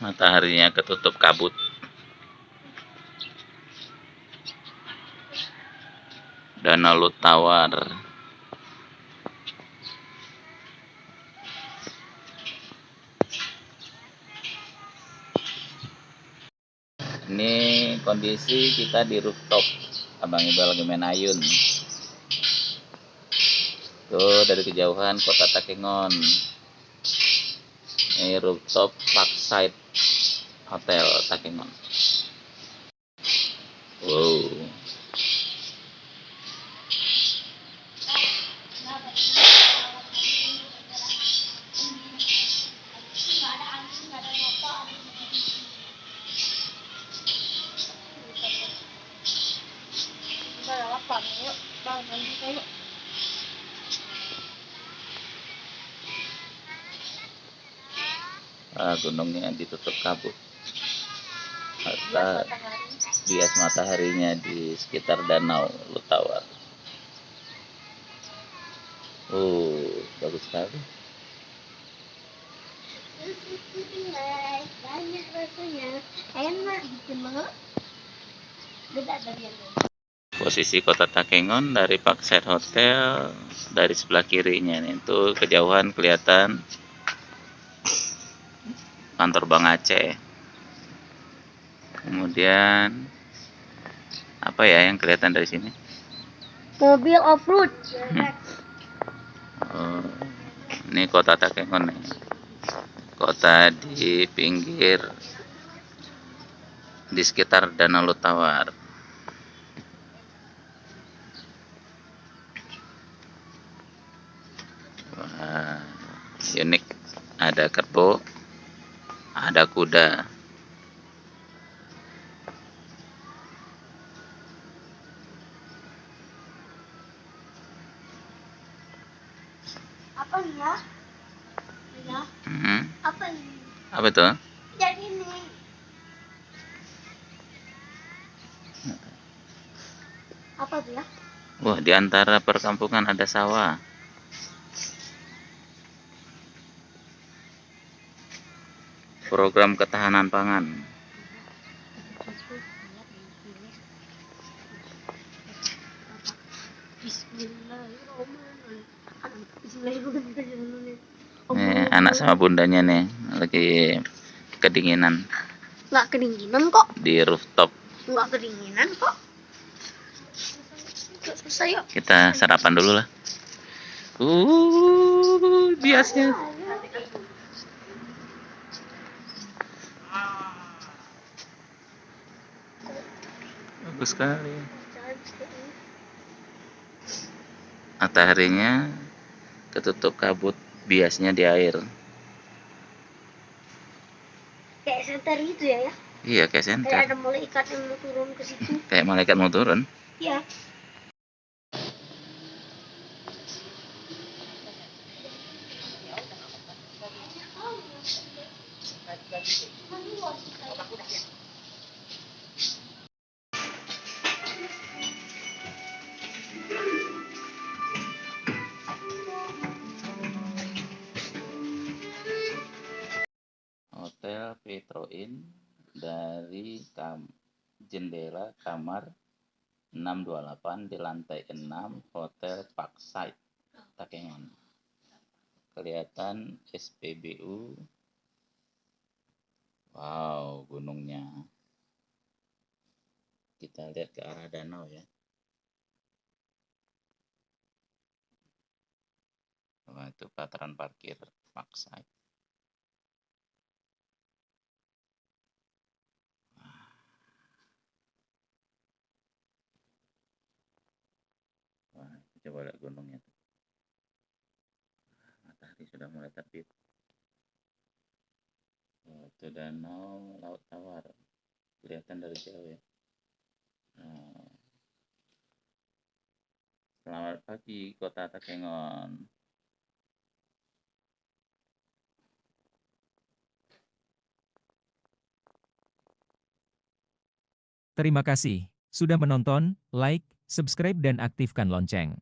Mataharinya ketutup kabut. Danau Lutawar. Ini kondisi kita di rooftop. Abang Iqbal lagi main ayun. Tuh dari kejauhan kota Takengon. Ini rooftop Parkside Hotel Takengon. Wow. Gunungnya ditutup kabut. Bias mataharinya di sekitar Danau Lutawar. Bagus sekali. Banyak rasanya, enak gitu loh. Posisi kota Takengon dari Parkside Hotel dari sebelah kirinya nih, itu kejauhan kelihatan kantor Bang Aceh. Kemudian apa ya yang kelihatan dari sini? Mobil off-road. Ini kota Takengon nih. Kota di pinggir di sekitar Danau Lutawar. Wah, unik. Ada kerbau, ada kuda. Apa nih ya? Ya. Apa ini? Apa itu? Jadi ini. Apa tuh ya? Wah, di antara perkampungan ada sawah. Program ketahanan pangan. Nih, anak sama bundanya nih lagi kedinginan. Nggak kedinginan kok. Di rooftop. Nggak kedinginan kok. Selesai yuk. Kita sarapan dulu lah. Biasnya. Bagus sekali. Mataharinya ketutup kabut, biasnya di air. Kayak senter gitu ya? Iya, kayak senter. Kayak ada malaikat yang mau turun ke situ. Kayak malaikat mau turun. Iya. Hotel Petro Inn dari jendela kamar 628 di lantai 6 Hotel Parkside Takengon. Kelihatan SPBU. Wow, gunungnya. Kita lihat ke arah danau ya. Wah, itu pataran parkir Parkside. Wah, coba lihat gunungnya. Matahari sudah mulai terbit. Oh, itu danau Laut Tawar. Kelihatan dari jauh ya. Selamat pagi Kota Takengon. Terima kasih sudah menonton, like, subscribe dan aktifkan lonceng.